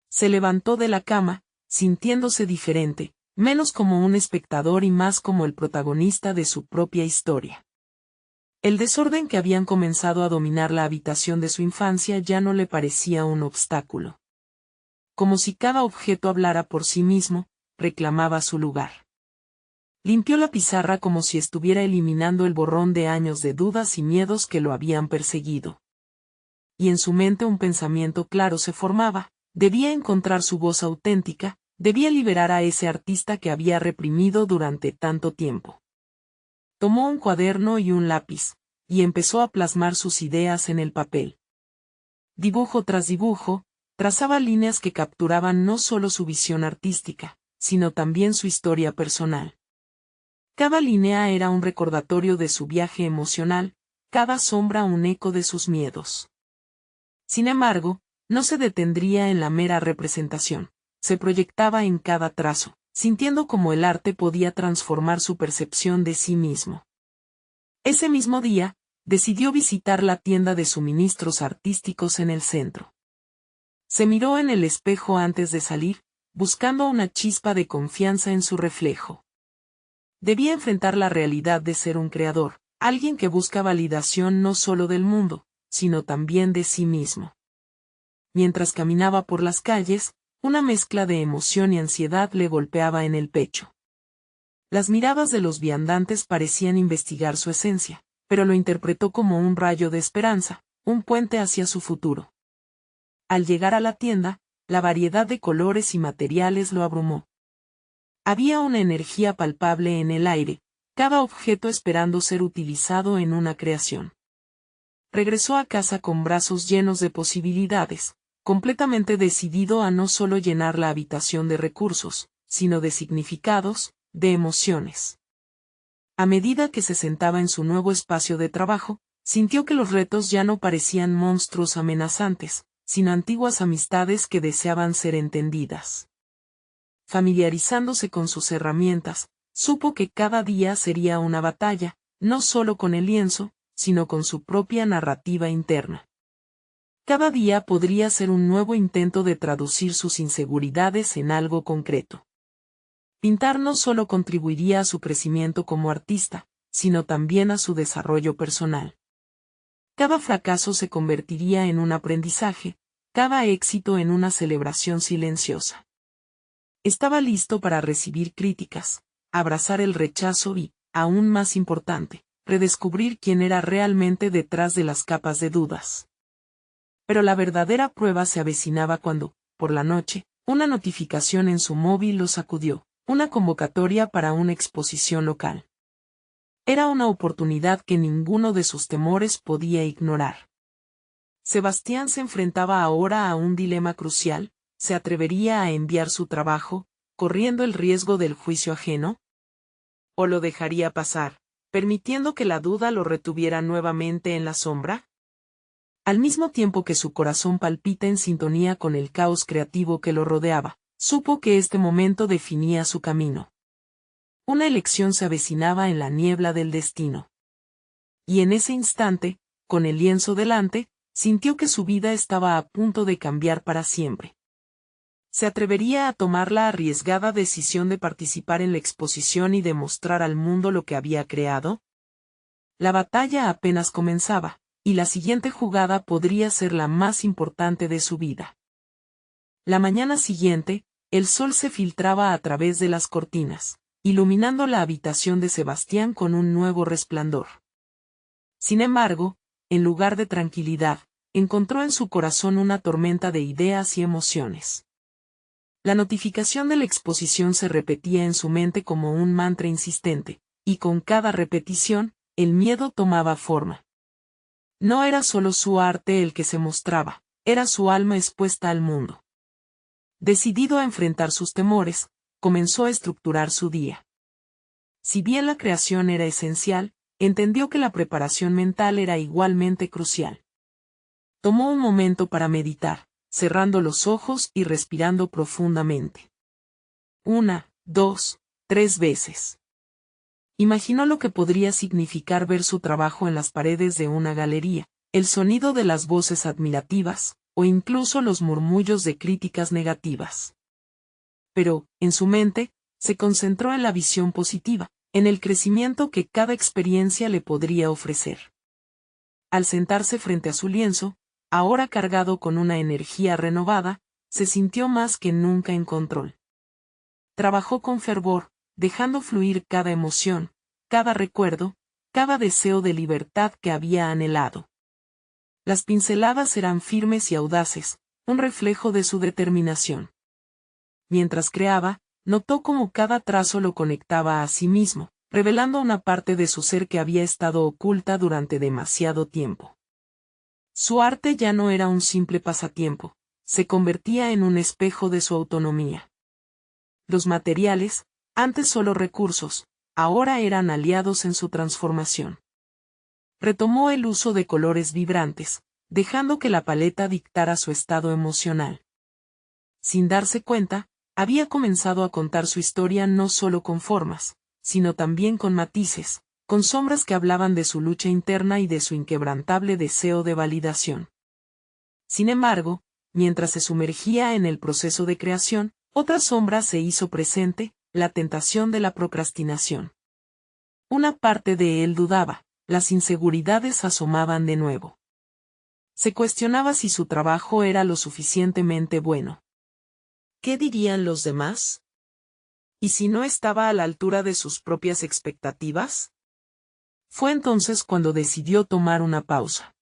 Se levantó de la cama, sintiéndose diferente, menos como un espectador y más como el protagonista de su propia historia. El desorden que habían comenzado a dominar la habitación de su infancia ya no le parecía un obstáculo. Como si cada objeto hablara por sí mismo, reclamaba su lugar. Limpió la pizarra como si estuviera eliminando el borrón de años de dudas y miedos que lo habían perseguido. Y en su mente un pensamiento claro se formaba: debía encontrar su voz auténtica, debía liberar a ese artista que había reprimido durante tanto tiempo. Tomó un cuaderno y un lápiz, y empezó a plasmar sus ideas en el papel. Dibujo tras dibujo, trazaba líneas que capturaban no solo su visión artística, sino también su historia personal. Cada línea era un recordatorio de su viaje emocional, cada sombra un eco de sus miedos. Sin embargo, no se detendría en la mera representación, se proyectaba en cada trazo, sintiendo cómo el arte podía transformar su percepción de sí mismo. Ese mismo día, decidió visitar la tienda de suministros artísticos en el centro. Se miró en el espejo antes de salir, buscando una chispa de confianza en su reflejo. Debía enfrentar la realidad de ser un creador, alguien que busca validación no solo del mundo, sino también de sí mismo. Mientras caminaba por las calles, una mezcla de emoción y ansiedad le golpeaba en el pecho. Las miradas de los viandantes parecían investigar su esencia, pero lo interpretó como un rayo de esperanza, un puente hacia su futuro. Al llegar a la tienda, la variedad de colores y materiales lo abrumó. Había una energía palpable en el aire, cada objeto esperando ser utilizado en una creación. Regresó a casa con brazos llenos de posibilidades, completamente decidido a no solo llenar la habitación de recursos, sino de significados, de emociones. A medida que se sentaba en su nuevo espacio de trabajo, sintió que los retos ya no parecían monstruos amenazantes, sino antiguas amistades que deseaban ser entendidas. familiarizándose con sus herramientas, supo que cada día sería una batalla, no solo con el lienzo, sino con su propia narrativa interna. Cada día podría ser un nuevo intento de traducir sus inseguridades en algo concreto. Pintar no solo contribuiría a su crecimiento como artista, sino también a su desarrollo personal. Cada fracaso se convertiría en un aprendizaje, cada éxito en una celebración silenciosa. Estaba listo para recibir críticas, abrazar el rechazo y, aún más importante, redescubrir quién era realmente detrás de las capas de dudas. Pero la verdadera prueba se avecinaba cuando, por la noche, una notificación en su móvil lo sacudió, una convocatoria para una exposición local. Era una oportunidad que ninguno de sus temores podía ignorar. Sebastián se enfrentaba ahora a un dilema crucial: ¿se atrevería a enviar su trabajo, corriendo el riesgo del juicio ajeno? ¿O lo dejaría pasar, permitiendo que la duda lo retuviera nuevamente en la sombra? Al mismo tiempo que su corazón palpita en sintonía con el caos creativo que lo rodeaba, supo que este momento definía su camino. Una elección se avecinaba en la niebla del destino. Y en ese instante, con el lienzo delante, sintió que su vida estaba a punto de cambiar para siempre. ¿Se atrevería a tomar la arriesgada decisión de participar en la exposición y demostrar al mundo lo que había creado? La batalla apenas comenzaba, y la siguiente jugada podría ser la más importante de su vida. La mañana siguiente, el sol se filtraba a través de las cortinas, iluminando la habitación de Sebastián con un nuevo resplandor. Sin embargo, en lugar de tranquilidad, encontró en su corazón una tormenta de ideas y emociones. La notificación de la exposición se repetía en su mente como un mantra insistente, y con cada repetición, el miedo tomaba forma. No era solo su arte el que se mostraba, era su alma expuesta al mundo. Decidido a enfrentar sus temores, comenzó a estructurar su día. Si bien la creación era esencial, entendió que la preparación mental era igualmente crucial. Tomó un momento para meditar, cerrando los ojos y respirando profundamente. 1, 2, 3 veces. Imaginó lo que podría significar ver su trabajo en las paredes de una galería, el sonido de las voces admirativas, o incluso los murmullos de críticas negativas. Pero, en su mente, se concentró en la visión positiva, en el crecimiento que cada experiencia le podría ofrecer. Al sentarse frente a su lienzo, ahora cargado con una energía renovada, se sintió más que nunca en control. Trabajó con fervor, dejando fluir cada emoción, cada recuerdo, cada deseo de libertad que había anhelado. Las pinceladas eran firmes y audaces, un reflejo de su determinación. Mientras creaba, notó cómo cada trazo lo conectaba a sí mismo, revelando una parte de su ser que había estado oculta durante demasiado tiempo. Su arte ya no era un simple pasatiempo, se convertía en un espejo de su autonomía. Los materiales, antes solo recursos, ahora eran aliados en su transformación. Retomó el uso de colores vibrantes, dejando que la paleta dictara su estado emocional. Sin darse cuenta, había comenzado a contar su historia no solo con formas, sino también con matices, con sombras que hablaban de su lucha interna y de su inquebrantable deseo de validación. Sin embargo, mientras se sumergía en el proceso de creación, otra sombra se hizo presente, la tentación de la procrastinación. Una parte de él dudaba, las inseguridades asomaban de nuevo. Se cuestionaba si su trabajo era lo suficientemente bueno. ¿Qué dirían los demás? ¿Y si no estaba a la altura de sus propias expectativas? Fue entonces cuando decidió tomar una pausa.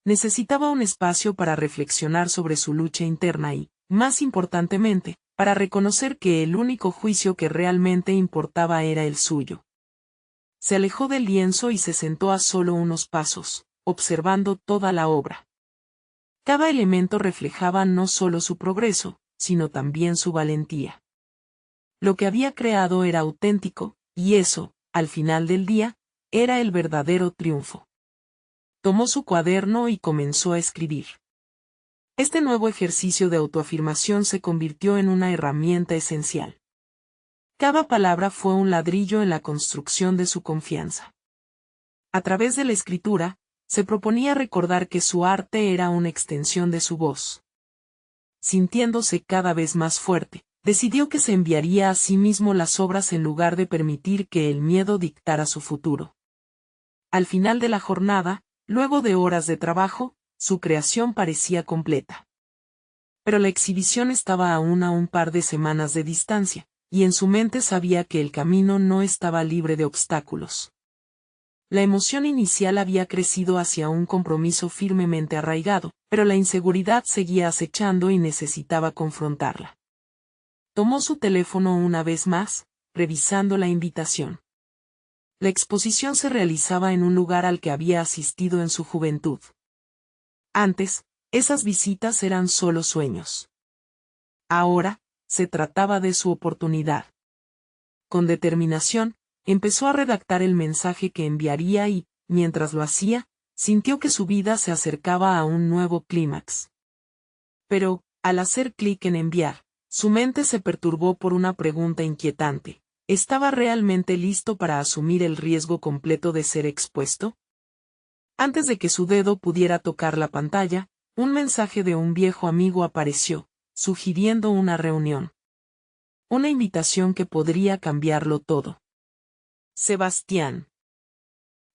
Necesitaba un espacio para reflexionar sobre su lucha interna y, más importantemente, para reconocer que el único juicio que realmente importaba era el suyo. Se alejó del lienzo y se sentó a solo unos pasos, observando toda la obra. Cada elemento reflejaba no solo su progreso, sino también su valentía. Lo que había creado era auténtico, y eso, al final del día, era el verdadero triunfo. Tomó su cuaderno y comenzó a escribir. Este nuevo ejercicio de autoafirmación se convirtió en una herramienta esencial. Cada palabra fue un ladrillo en la construcción de su confianza. A través de la escritura, se proponía recordar que su arte era una extensión de su voz. Sintiéndose cada vez más fuerte, decidió que se enviaría a sí mismo las obras en lugar de permitir que el miedo dictara su futuro. Al final de la jornada, luego de horas de trabajo, su creación parecía completa. Pero la exhibición estaba aún a un par de semanas de distancia, y en su mente sabía que el camino no estaba libre de obstáculos. La emoción inicial había crecido hacia un compromiso firmemente arraigado, pero la inseguridad seguía acechando y necesitaba confrontarla. Tomó su teléfono una vez más, revisando la invitación. La exposición se realizaba en un lugar al que había asistido en su juventud. Antes, esas visitas eran solo sueños. Ahora, se trataba de su oportunidad. Con determinación, empezó a redactar el mensaje que enviaría y, mientras lo hacía, sintió que su vida se acercaba a un nuevo clímax. Pero, al hacer clic en enviar, su mente se perturbó por una pregunta inquietante. ¿Estaba realmente listo para asumir el riesgo completo de ser expuesto? Antes de que su dedo pudiera tocar la pantalla, un mensaje de un viejo amigo apareció, sugiriendo una reunión. Una invitación que podría cambiarlo todo. Sebastián.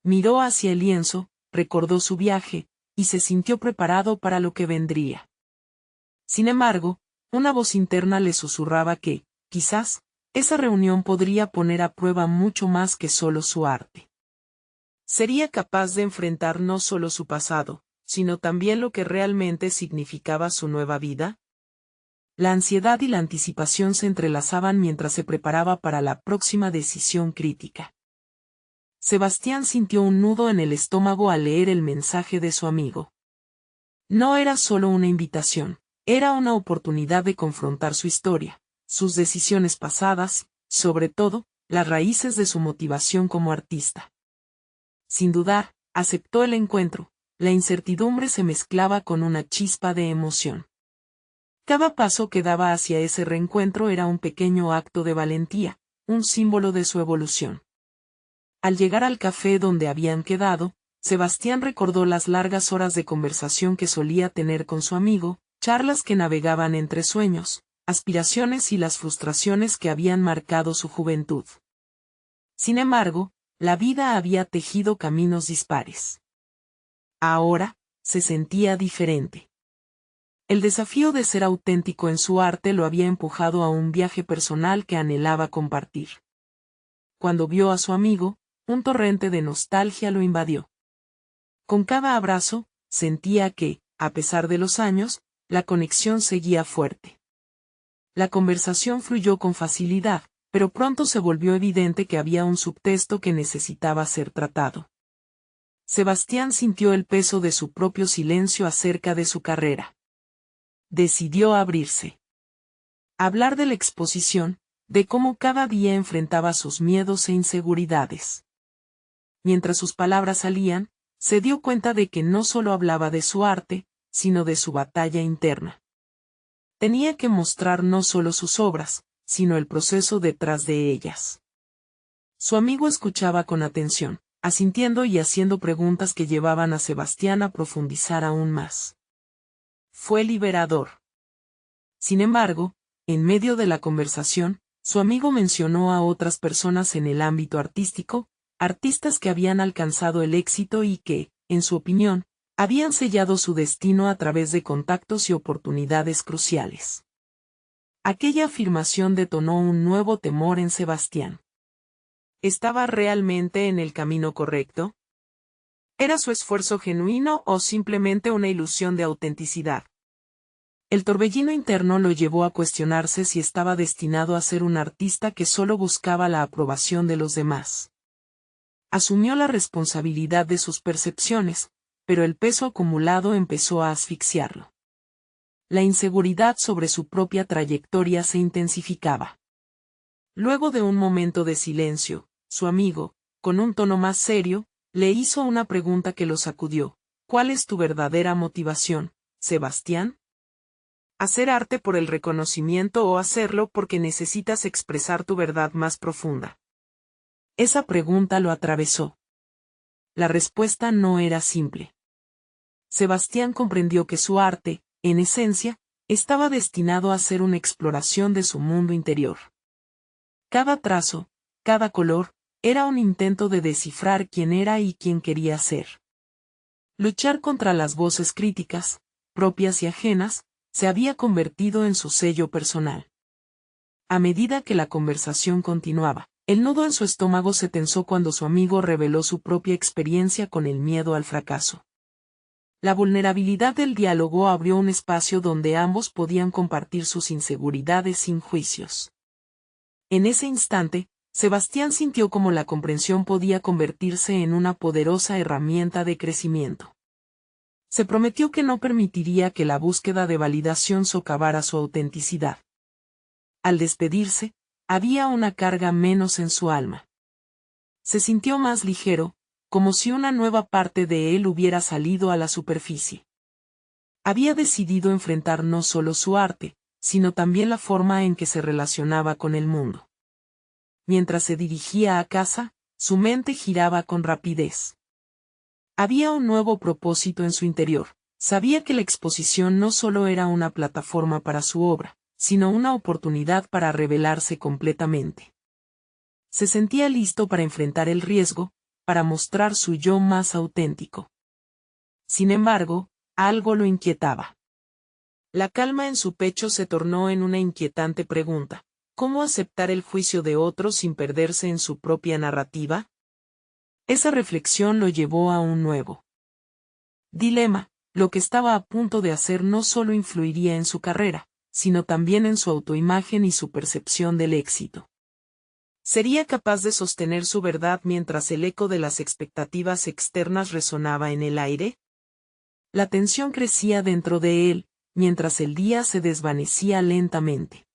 Miró hacia el lienzo, recordó su viaje, y se sintió preparado para lo que vendría. Sin embargo, una voz interna le susurraba que, quizás, esa reunión podría poner a prueba mucho más que solo su arte. Sería capaz de enfrentar no solo su pasado, sino también lo que realmente significaba su nueva vida. La ansiedad y la anticipación se entrelazaban mientras se preparaba para la próxima decisión crítica. Sebastián sintió un nudo en el estómago al leer el mensaje de su amigo. No era solo una invitación, era una oportunidad de confrontar su historia, sus decisiones pasadas, sobre todo, las raíces de su motivación como artista. Sin dudar, aceptó el encuentro, la incertidumbre se mezclaba con una chispa de emoción. Cada paso que daba hacia ese reencuentro era un pequeño acto de valentía, un símbolo de su evolución. Al llegar al café donde habían quedado, Sebastián recordó las largas horas de conversación que solía tener con su amigo, charlas que navegaban entre sueños, aspiraciones y las frustraciones que habían marcado su juventud. Sin embargo, la vida había tejido caminos dispares. Ahora, se sentía diferente. El desafío de ser auténtico en su arte lo había empujado a un viaje personal que anhelaba compartir. Cuando vio a su amigo, un torrente de nostalgia lo invadió. Con cada abrazo, sentía que, a pesar de los años, la conexión seguía fuerte. La conversación fluyó con facilidad, pero pronto se volvió evidente que había un subtexto que necesitaba ser tratado. Sebastián sintió el peso de su propio silencio acerca de su carrera. Decidió abrirse. Hablar de la exposición, de cómo cada día enfrentaba sus miedos e inseguridades. Mientras sus palabras salían, se dio cuenta de que no solo hablaba de su arte, sino de su batalla interna. Tenía que mostrar no solo sus obras, sino el proceso detrás de ellas. Su amigo escuchaba con atención, asintiendo y haciendo preguntas que llevaban a Sebastián a profundizar aún más. Fue liberador. Sin embargo, en medio de la conversación, su amigo mencionó a otras personas en el ámbito artístico, artistas que habían alcanzado el éxito y que, en su opinión, habían sellado su destino a través de contactos y oportunidades cruciales. Aquella afirmación detonó un nuevo temor en Sebastián. ¿Estaba realmente en el camino correcto? ¿Era su esfuerzo genuino o simplemente una ilusión de autenticidad? El torbellino interno lo llevó a cuestionarse si estaba destinado a ser un artista que solo buscaba la aprobación de los demás. Asumió la responsabilidad de sus percepciones, pero el peso acumulado empezó a asfixiarlo. La inseguridad sobre su propia trayectoria se intensificaba. Luego de un momento de silencio, su amigo, con un tono más serio, le hizo una pregunta que lo sacudió. ¿Cuál es tu verdadera motivación, Sebastián? ¿Hacer arte por el reconocimiento o hacerlo porque necesitas expresar tu verdad más profunda? Esa pregunta lo atravesó. La respuesta no era simple. Sebastián comprendió que su arte, en esencia, estaba destinado a ser una exploración de su mundo interior. Cada trazo, cada color, era un intento de descifrar quién era y quién quería ser. Luchar contra las voces críticas, propias y ajenas, se había convertido en su sello personal. A medida que la conversación continuaba, el nudo en su estómago se tensó cuando su amigo reveló su propia experiencia con el miedo al fracaso. La vulnerabilidad del diálogo abrió un espacio donde ambos podían compartir sus inseguridades sin juicios. En ese instante, Sebastián sintió cómo la comprensión podía convertirse en una poderosa herramienta de crecimiento. Se prometió que no permitiría que la búsqueda de validación socavara su autenticidad. Al despedirse, había una carga menos en su alma. Se sintió más ligero, como si una nueva parte de él hubiera salido a la superficie. Había decidido enfrentar no solo su arte, sino también la forma en que se relacionaba con el mundo. Mientras se dirigía a casa, su mente giraba con rapidez. Había un nuevo propósito en su interior. Sabía que la exposición no solo era una plataforma para su obra, sino una oportunidad para revelarse completamente. Se sentía listo para enfrentar el riesgo, para mostrar su yo más auténtico. Sin embargo, algo lo inquietaba. La calma en su pecho se tornó en una inquietante pregunta: ¿cómo aceptar el juicio de otros sin perderse en su propia narrativa? Esa reflexión lo llevó a un nuevo dilema. Lo que estaba a punto de hacer no solo influiría en su carrera, sino también en su autoimagen y su percepción del éxito. ¿Sería capaz de sostener su verdad mientras el eco de las expectativas externas resonaba en el aire? La tensión crecía dentro de él, mientras el día se desvanecía lentamente.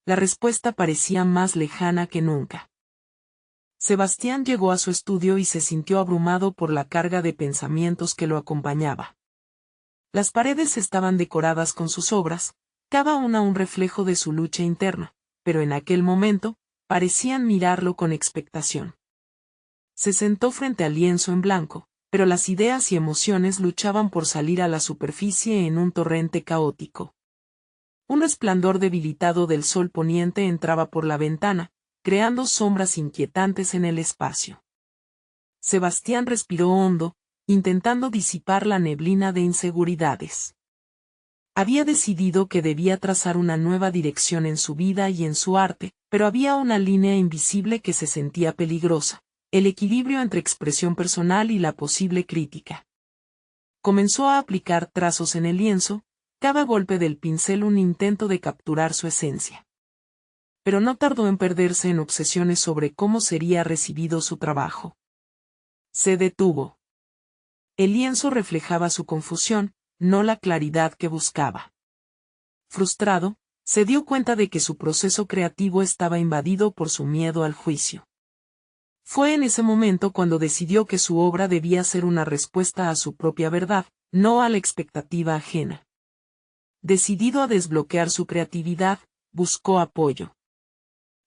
La respuesta parecía más lejana que nunca. Sebastián llegó a su estudio y se sintió abrumado por la carga de pensamientos que lo acompañaba. Las paredes estaban decoradas con sus obras, cada una un reflejo de su lucha interna, pero en aquel momento, parecían mirarlo con expectación. Se sentó frente al lienzo en blanco, pero las ideas y emociones luchaban por salir a la superficie en un torrente caótico. Un resplandor debilitado del sol poniente entraba por la ventana, creando sombras inquietantes en el espacio. Sebastián respiró hondo, intentando disipar la neblina de inseguridades. Había decidido que debía trazar una nueva dirección en su vida y en su arte, pero había una línea invisible que se sentía peligrosa: el equilibrio entre expresión personal y la posible crítica. Comenzó a aplicar trazos en el lienzo, cada golpe del pincel un intento de capturar su esencia. Pero no tardó en perderse en obsesiones sobre cómo sería recibido su trabajo. Se detuvo. El lienzo reflejaba su confusión, no la claridad que buscaba. Frustrado, se dio cuenta de que su proceso creativo estaba invadido por su miedo al juicio. Fue en ese momento cuando decidió que su obra debía ser una respuesta a su propia verdad, no a la expectativa ajena. Decidido a desbloquear su creatividad, buscó apoyo.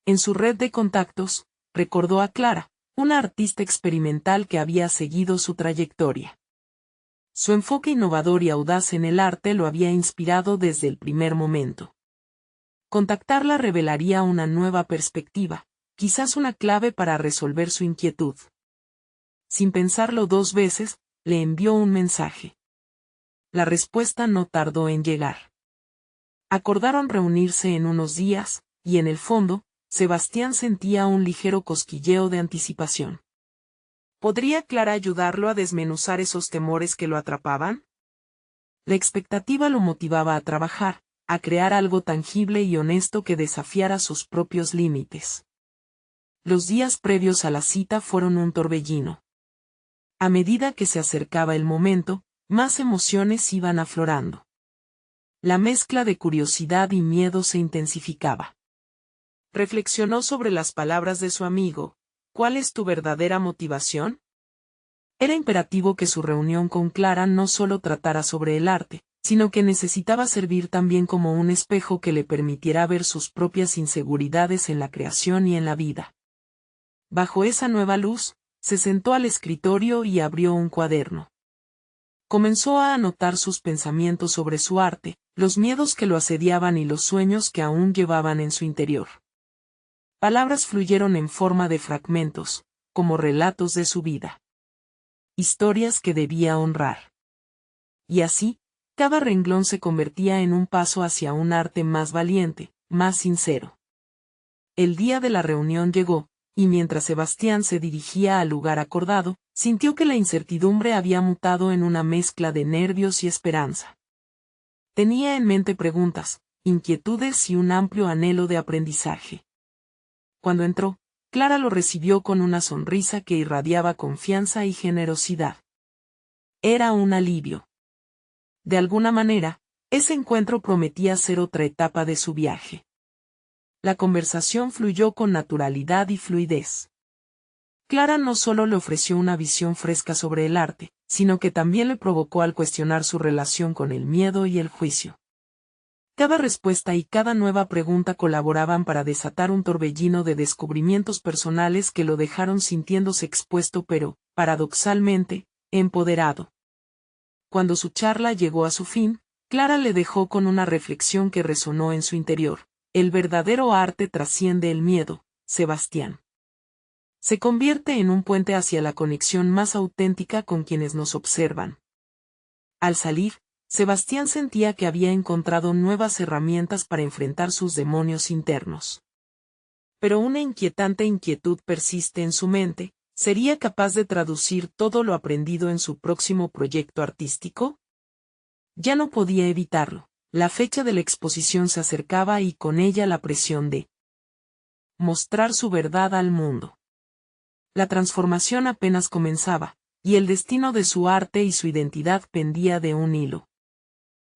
En su red de contactos, recordó a Clara, una artista experimental que había seguido su trayectoria. Su enfoque innovador y audaz en el arte lo había inspirado desde el primer momento. Contactarla revelaría una nueva perspectiva, quizás una clave para resolver su inquietud. Sin pensarlo dos veces, le envió un mensaje. La respuesta no tardó en llegar. Acordaron reunirse en unos días, y en el fondo, Sebastián sentía un ligero cosquilleo de anticipación. ¿Podría Clara ayudarlo a desmenuzar esos temores que lo atrapaban? La expectativa lo motivaba a trabajar, a crear algo tangible y honesto que desafiara sus propios límites. Los días previos a la cita fueron un torbellino. A medida que se acercaba el momento, más emociones iban aflorando. La mezcla de curiosidad y miedo se intensificaba. Reflexionó sobre las palabras de su amigo: ¿cuál es tu verdadera motivación? Era imperativo que su reunión con Clara no solo tratara sobre el arte, sino que necesitaba servir también como un espejo que le permitiera ver sus propias inseguridades en la creación y en la vida. Bajo esa nueva luz, se sentó al escritorio y abrió un cuaderno. Comenzó a anotar sus pensamientos sobre su arte, los miedos que lo asediaban y los sueños que aún llevaban en su interior. Palabras fluyeron en forma de fragmentos, como relatos de su vida. Historias que debía honrar. Y así, cada renglón se convertía en un paso hacia un arte más valiente, más sincero. El día de la reunión llegó, y mientras Sebastián se dirigía al lugar acordado, sintió que la incertidumbre había mutado en una mezcla de nervios y esperanza. Tenía en mente preguntas, inquietudes y un amplio anhelo de aprendizaje. Cuando entró, Clara lo recibió con una sonrisa que irradiaba confianza y generosidad. Era un alivio. De alguna manera, ese encuentro prometía ser otra etapa de su viaje. La conversación fluyó con naturalidad y fluidez. Clara no solo le ofreció una visión fresca sobre el arte, sino que también le provocó al cuestionar su relación con el miedo y el juicio. Cada respuesta y cada nueva pregunta colaboraban para desatar un torbellino de descubrimientos personales que lo dejaron sintiéndose expuesto pero, paradoxalmente, empoderado. Cuando su charla llegó a su fin, Clara le dejó con una reflexión que resonó en su interior. El verdadero arte trasciende el miedo, Sebastián. Se convierte en un puente hacia la conexión más auténtica con quienes nos observan. Al salir, Sebastián sentía que había encontrado nuevas herramientas para enfrentar sus demonios internos. Pero una inquietante inquietud persiste en su mente. ¿Sería capaz de traducir todo lo aprendido en su próximo proyecto artístico? Ya no podía evitarlo. La fecha de la exposición se acercaba y con ella la presión de mostrar su verdad al mundo. La transformación apenas comenzaba, y el destino de su arte y su identidad pendía de un hilo.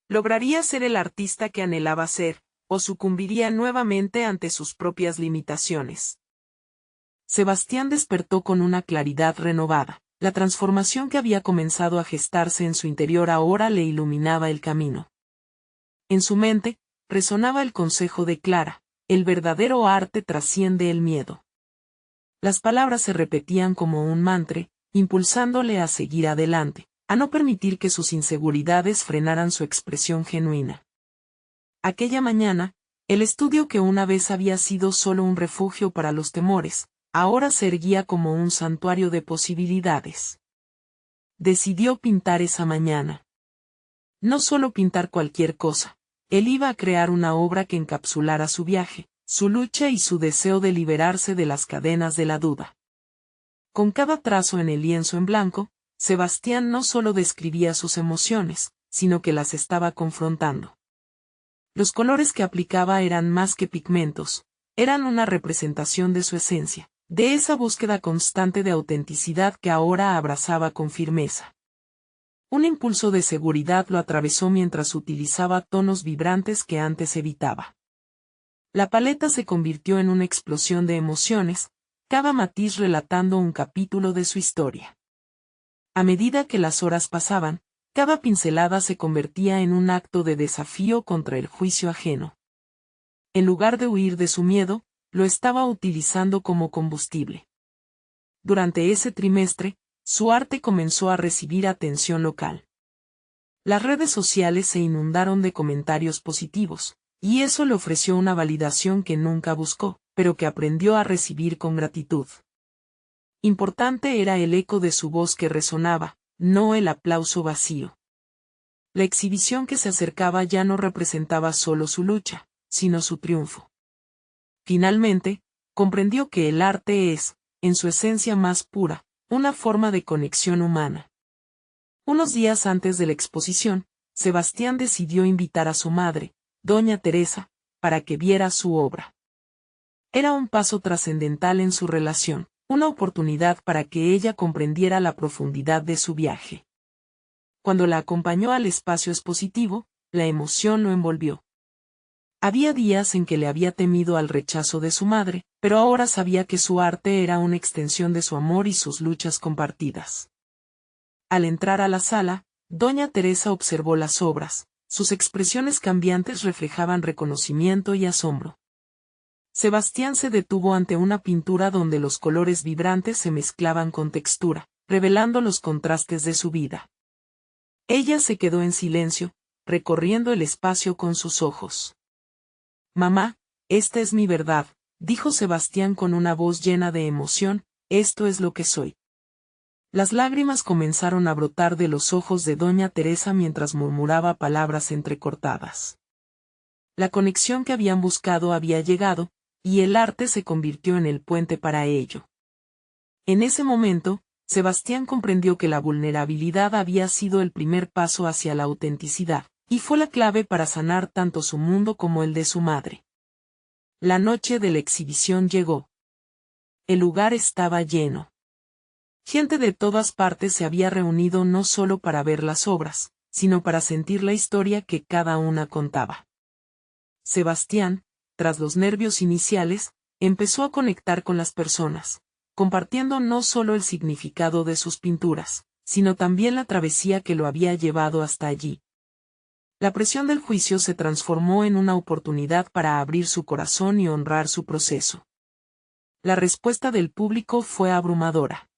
¿Lograría ser el artista que anhelaba ser, o sucumbiría nuevamente ante sus propias limitaciones? Sebastián despertó con una claridad renovada. La transformación que había comenzado a gestarse en su interior ahora le iluminaba el camino. En su mente, resonaba el consejo de Clara: el verdadero arte trasciende el miedo. Las palabras se repetían como un mantra, impulsándole a seguir adelante, a no permitir que sus inseguridades frenaran su expresión genuina. Aquella mañana, el estudio que una vez había sido solo un refugio para los temores, ahora se erguía como un santuario de posibilidades. Decidió pintar esa mañana. No solo pintar cualquier cosa. Él iba a crear una obra que encapsulara su viaje, su lucha y su deseo de liberarse de las cadenas de la duda. Con cada trazo en el lienzo en blanco, Sebastián no solo describía sus emociones, sino que las estaba confrontando. Los colores que aplicaba eran más que pigmentos, eran una representación de su esencia, de esa búsqueda constante de autenticidad que ahora abrazaba con firmeza. Un impulso de seguridad lo atravesó mientras utilizaba tonos vibrantes que antes evitaba. La paleta se convirtió en una explosión de emociones, cada matiz relatando un capítulo de su historia. A medida que las horas pasaban, cada pincelada se convertía en un acto de desafío contra el juicio ajeno. En lugar de huir de su miedo, lo estaba utilizando como combustible. Durante ese trimestre, su arte comenzó a recibir atención local. Las redes sociales se inundaron de comentarios positivos, y eso le ofreció una validación que nunca buscó, pero que aprendió a recibir con gratitud. Importante era el eco de su voz que resonaba, no el aplauso vacío. La exhibición que se acercaba ya no representaba solo su lucha, sino su triunfo. Finalmente, comprendió que el arte es, en su esencia más pura, una forma de conexión humana. Unos días antes de la exposición, Sebastián decidió invitar a su madre, doña Teresa, para que viera su obra. Era un paso trascendental en su relación, una oportunidad para que ella comprendiera la profundidad de su viaje. Cuando la acompañó al espacio expositivo, la emoción lo envolvió. Había días en que le había temido al rechazo de su madre, pero ahora sabía que su arte era una extensión de su amor y sus luchas compartidas. Al entrar a la sala, doña Teresa observó las obras, Sus expresiones cambiantes reflejaban reconocimiento y asombro. Sebastián se detuvo ante una pintura donde los colores vibrantes se mezclaban con textura, revelando los contrastes de su vida. Ella se quedó en silencio, recorriendo el espacio con sus ojos. «Mamá, esta es mi verdad», dijo Sebastián con una voz llena de emoción, «esto es lo que soy». Las lágrimas comenzaron a brotar de los ojos de doña Teresa mientras murmuraba palabras entrecortadas. La conexión que habían buscado había llegado, y el arte se convirtió en el puente para ello. En ese momento, Sebastián comprendió que la vulnerabilidad había sido el primer paso hacia la autenticidad, y fue la clave para sanar tanto su mundo como el de su madre. La noche de la exhibición llegó. El lugar estaba lleno. Gente de todas partes se había reunido no solo para ver las obras, sino para sentir la historia que cada una contaba. Sebastián, tras los nervios iniciales, empezó a conectar con las personas, compartiendo no solo el significado de sus pinturas, sino también la travesía que lo había llevado hasta allí. La presión del juicio se transformó en una oportunidad para abrir su corazón y honrar su proceso. La respuesta del público fue abrumadora.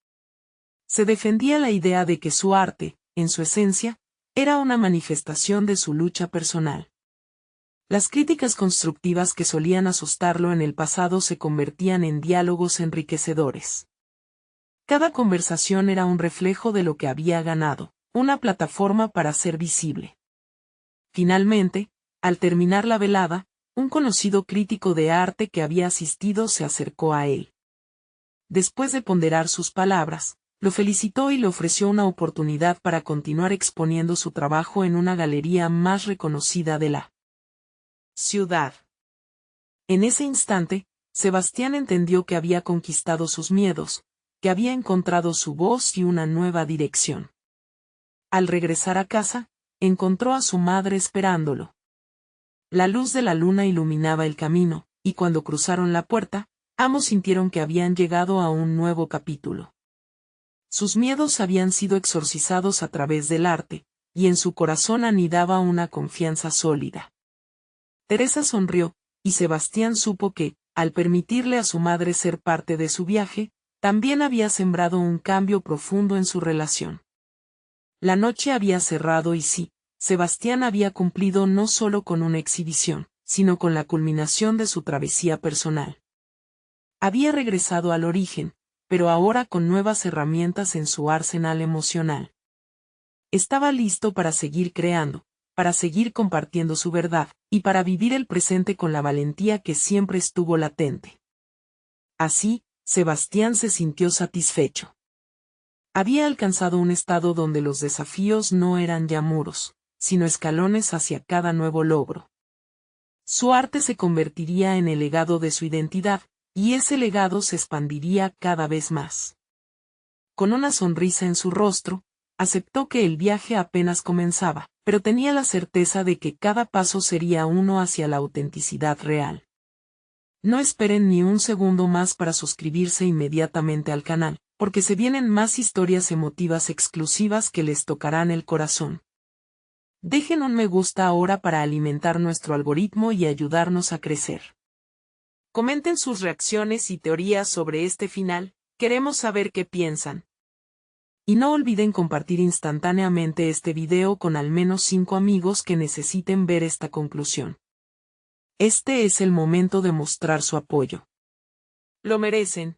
Se defendía la idea de que su arte, en su esencia, era una manifestación de su lucha personal. Las críticas constructivas que solían asustarlo en el pasado se convertían en diálogos enriquecedores. Cada conversación era un reflejo de lo que había ganado, una plataforma para ser visible. Finalmente, al terminar la velada, un conocido crítico de arte que había asistido se acercó a él. Después de ponderar sus palabras, lo felicitó y le ofreció una oportunidad para continuar exponiendo su trabajo en una galería más reconocida de la ciudad. En ese instante, Sebastián entendió que había conquistado sus miedos, que había encontrado su voz y una nueva dirección. Al regresar a casa, encontró a su madre esperándolo. La luz de la luna iluminaba el camino, y cuando cruzaron la puerta, ambos sintieron que habían llegado a un nuevo capítulo. Sus miedos habían sido exorcizados a través del arte, y en su corazón anidaba una confianza sólida. Teresa sonrió, y Sebastián supo que, al permitirle a su madre ser parte de su viaje, también había sembrado un cambio profundo en su relación. La noche había cerrado y sí, Sebastián había cumplido no solo con una exhibición, sino con la culminación de su travesía personal. Había regresado al origen, pero ahora con nuevas herramientas en su arsenal emocional. Estaba listo para seguir creando, para seguir compartiendo su verdad, y para vivir el presente con la valentía que siempre estuvo latente. Así, Sebastián se sintió satisfecho. Había alcanzado un estado donde los desafíos no eran ya muros, sino escalones hacia cada nuevo logro. Su arte se convertiría en el legado de su identidad, y ese legado se expandiría cada vez más. Con una sonrisa en su rostro, aceptó que el viaje apenas comenzaba, pero tenía la certeza de que cada paso sería uno hacia la autenticidad real. No esperen ni un segundo más para suscribirse inmediatamente al canal, porque se vienen más historias emotivas exclusivas que les tocarán el corazón. Dejen un me gusta ahora para alimentar nuestro algoritmo y ayudarnos a crecer. Comenten sus reacciones y teorías sobre este final, queremos saber qué piensan. Y no olviden compartir instantáneamente este video con al menos 5 amigos que necesiten ver esta conclusión. Este es el momento de mostrar su apoyo. Lo merecen.